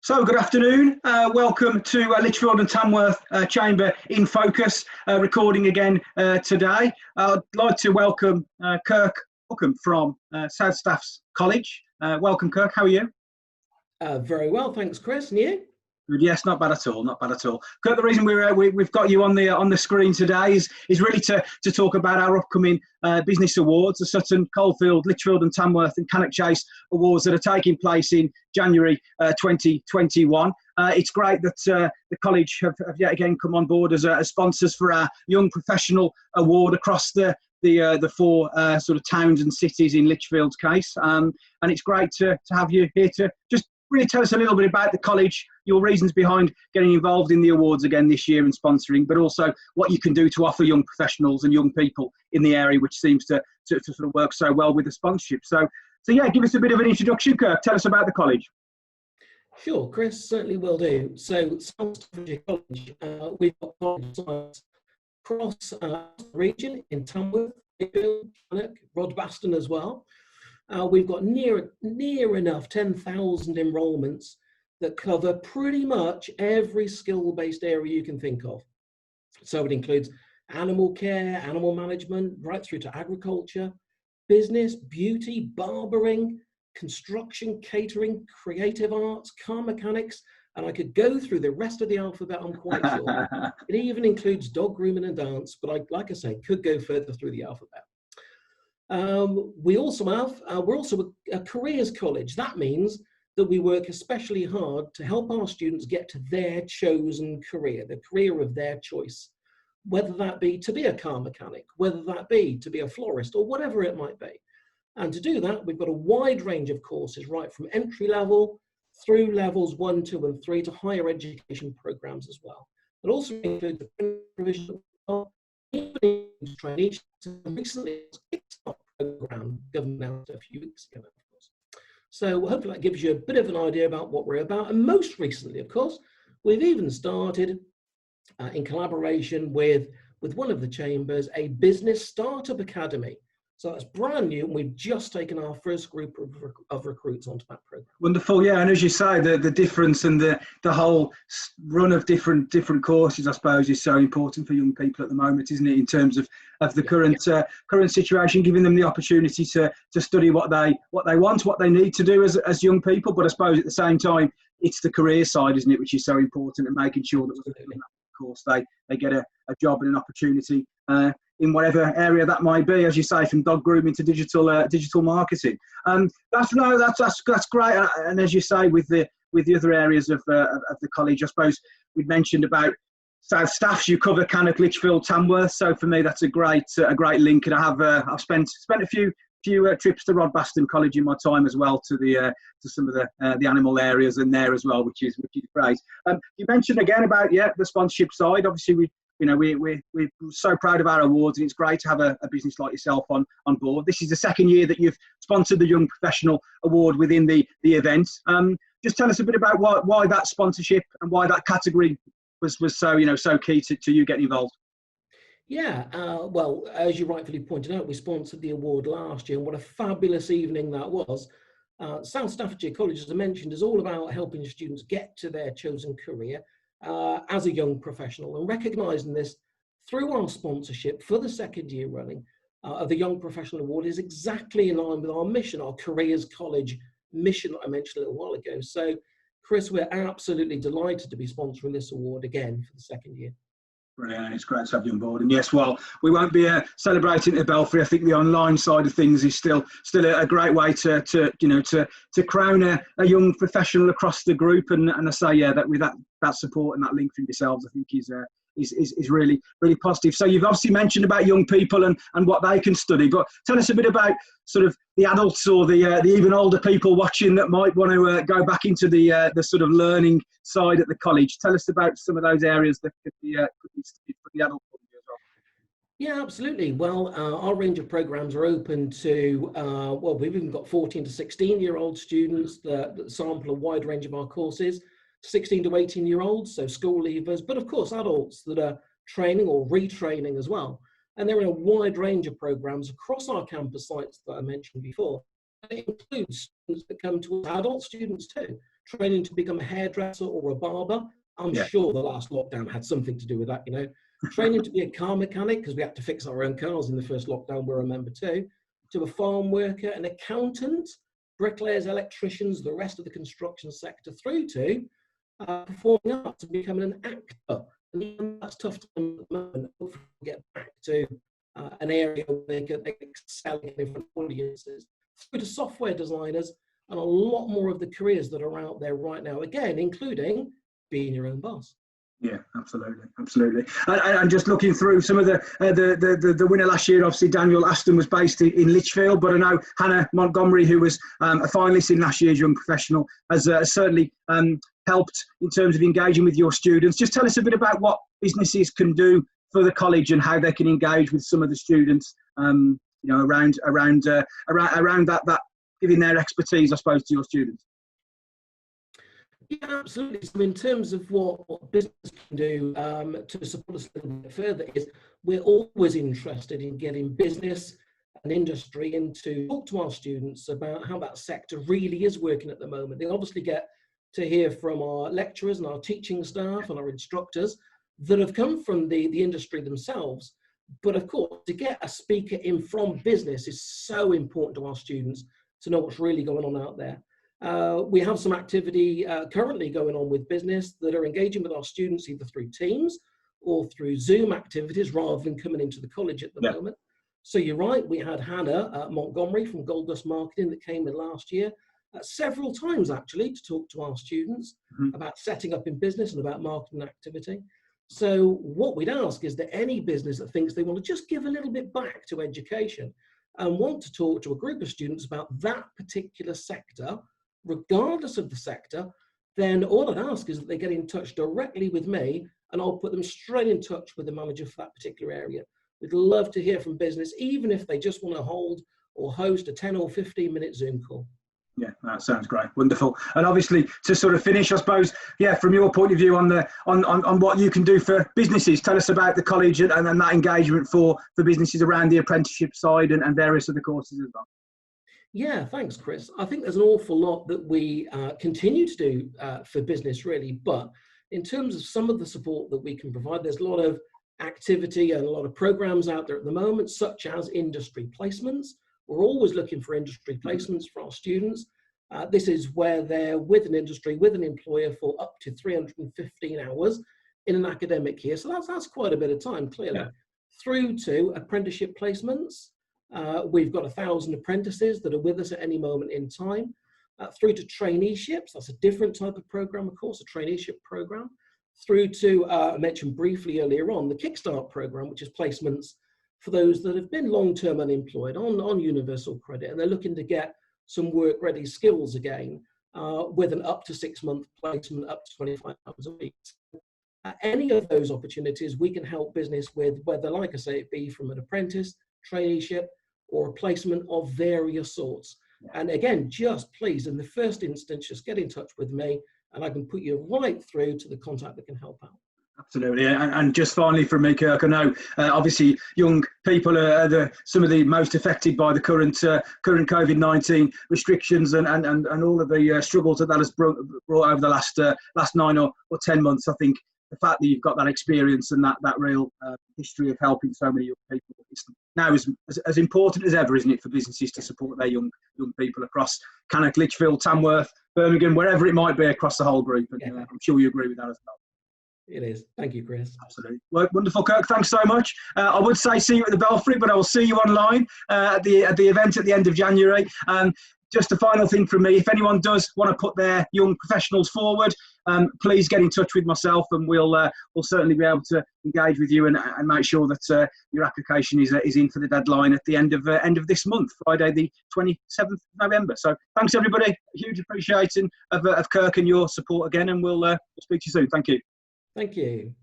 So, good afternoon. Welcome to Lichfield and Tamworth Chamber in Focus, recording again today. I'd like to welcome Kirk Hookham from South Staffordshire College. Welcome, Kirk. How are you? Very well, thanks, Chris. And you? Good. Yes, not bad at all. Not bad at all. Kirk, the reason we've got you on the screen today is really to talk about our upcoming business awards, the Sutton Coldfield, Lichfield and Tamworth and Cannock Chase awards that are taking place in January 2021. It's great that the college have yet again come on board as sponsors for our Young Professional Award across the four sort of towns and cities in Lichfield's case. And it's great to have you here to just really tell us a little bit about the college, your reasons behind getting involved in the awards again this year and sponsoring, but also what you can do to offer young professionals and young people in the area, which seems to sort of work so well with the sponsorship. So yeah, give us a bit of an introduction, Kirk. Tell us about the college. Sure, Chris, certainly will do. So South Staffordshire College, we've got college sites across the region in Tamworth, Lichfield, Cannock, Rodbaston as well. We've got near enough 10,000 enrolments that cover pretty much every skill-based area you can think of. So it includes animal care, animal management, right through to agriculture, business, beauty, barbering, construction, catering, creative arts, car mechanics, and I could go through the rest of the alphabet, I'm quite sure. It even includes dog grooming and dance, but like I say, could go further through the alphabet. We're also a careers college. That means that we work especially hard to help our students get to their chosen career, the career of their choice, whether that be to be a car mechanic, whether that be to be a florist, or whatever it might be. And to do that, we've got a wide range of courses, right from entry level through levels 1, 2, and 3 to higher education programs as well. It also includes the provision of trainees. Recently, program governed out a few weeks ago, of course. So hopefully that gives you a bit of an idea about what we're about. And most recently, of course, we've even started in collaboration with one of the chambers, a business startup academy. So that's brand new, and we've just taken our first group of recruits onto that program. Wonderful, yeah. And as you say, the difference and the whole run of different courses, I suppose, is so important for young people at the moment, isn't it? In terms of the current situation, giving them the opportunity to study what they want, what they need to do as young people. But I suppose at the same time, it's the career side, isn't it, which is so important, and making sure that within that course they get a job and an opportunity in whatever area that might be, as you say, from dog grooming to digital marketing. That's great. And as you say, with the other areas of the college, I suppose we'd mentioned about South Staffs. You cover Cannock, Lichfield, Tamworth. So for me, that's a great link. And I've spent a few trips to Rodbaston College in my time as well, to some of the animal areas in there as well, which is great. You mentioned again about the sponsorship side. Obviously, we're so proud of our awards, and it's great to have a business like yourself on board. This is the second year that you've sponsored the Young Professional Award within the event. Just tell us a bit about why that sponsorship and why that category was so key to you getting involved. Yeah, well, as you rightfully pointed out, we sponsored the award last year, and what a fabulous evening that was. South Staffordshire College, as I mentioned, is all about helping students get to their chosen career as a young professional, and recognising this through our sponsorship for the second year running of the Young Professional Award is exactly in line with our mission, our Careers College mission that I mentioned a little while ago. So, Chris, we're absolutely delighted to be sponsoring this award again for the second year. Brilliant. It's great to have you on board. And yes, well, we won't be celebrating at Belfry. I think the online side of things is still a great way to crown a young professional across the group. And I say, that with that support and that link from yourselves, I think is really, really positive. So you've obviously mentioned about young people and what they can study, but tell us a bit about sort of the adults or the even older people watching that might want to go back into the sort of learning side at the college. Tell us about some of those areas that could be studied for the adult as well. Yeah, absolutely. Well, our range of programs are open to, we've even got 14 to 16-year-old students that sample a wide range of our courses, 16 to 18-year-olds, so school leavers, but of course adults that are training or retraining as well. And they're in a wide range of programs across our campus sites that I mentioned before. It includes students that come to us, adult students too, training to become a hairdresser or a barber. I'm sure the last lockdown had something to do with that, you know. Training to be a car mechanic, because we had to fix our own cars in the first lockdown, we're a member too, to a farm worker, an accountant, bricklayers, electricians, the rest of the construction sector, through to performing arts and becoming an actor. And that's tough to moment. Hopefully get back to an area where they can excel in different audiences, through to software designers and a lot more of the careers that are out there right now, again, including being your own boss. Yeah, absolutely, absolutely. And just looking through some of the winner last year, obviously Daniel Aston was based in Lichfield, but I know Hannah Montgomery, who was a finalist in last year's Young Professional, has certainly helped in terms of engaging with your students. Just tell us a bit about what businesses can do for the college and how they can engage with some of the students, you know, around that giving their expertise, I suppose, to your students. Yeah, absolutely. So in terms of what business can do to support us a little bit further, is we're always interested in getting business and industry in to talk to our students about how that sector really is working at the moment. They obviously get to hear from our lecturers and our teaching staff and our instructors that have come from the industry themselves. But of course, to get a speaker in from business is so important to our students to know what's really going on out there. We have some activity currently going on with business that are engaging with our students either through Teams or through Zoom activities rather than coming into the college at the moment. So you're right, we had Hannah Montgomery from Gold Dust Marketing that came in last year several times actually to talk to our students about setting up in business and about marketing activity. So what we'd ask is that any business that thinks they want to just give a little bit back to education and want to talk to a group of students about that particular sector, regardless of the sector, then all I'd ask is that they get in touch directly with me and I'll put them straight in touch with the manager for that particular area. We'd love to hear from business, even if they just want to hold or host a 10 or 15-minute Zoom call. Yeah, that sounds great. Wonderful. And obviously, to sort of finish, I suppose, yeah, from your point of view on what you can do for businesses, tell us about the college and that engagement for businesses around the apprenticeship side and various other courses as well. Yeah, thanks, Chris. I think there's an awful lot that we continue to do for business, really. But in terms of some of the support that we can provide, there's a lot of activity and a lot of programs out there at the moment, such as industry placements. We're always looking for industry placements for our students. This is where they're with an industry, with an employer for up to 315 hours in an academic year. So that's quite a bit of time, clearly. Yeah. Through to apprenticeship placements. We've got 1,000 apprentices that are with us at any moment in time. Through to traineeships, that's a different type of program, of course, a traineeship program. Through to, I mentioned briefly earlier on, the Kickstart program, which is placements for those that have been long-term unemployed on universal credit, and they're looking to get some work-ready skills again with an up to 6-month placement, up to 25 hours a week. Any of those opportunities we can help business with, whether, like I say, it be from an apprentice, traineeship, or a placement of various sorts. And again, just please, in the first instance, just get in touch with me and I can put you right through to the contact that can help out. Absolutely. And just finally from me, Kirk, I know obviously young people are some of the most affected by the current COVID-19 restrictions and all of the struggles that has brought over the last 9 or 10 months. I think the fact that you've got that experience and that real history of helping so many young people is now as important as ever, isn't it, for businesses to support their young people across Cannock, Lichfield, Tamworth, Birmingham, wherever it might be across the whole group. And I'm sure you agree with that as well. It is. Thank you, Chris. Absolutely. Well, wonderful, Kirk. Thanks so much. I would say see you at the Belfry, but I will see you online at the event at the end of January. Just a final thing from me, if anyone does want to put their young professionals forward, please get in touch with myself and we'll certainly be able to engage with you and make sure that your application is in for the deadline at the end of this month, Friday the 27th of November. So thanks everybody, huge appreciation of Kirk and your support again, and we'll speak to you soon. Thank you. Thank you.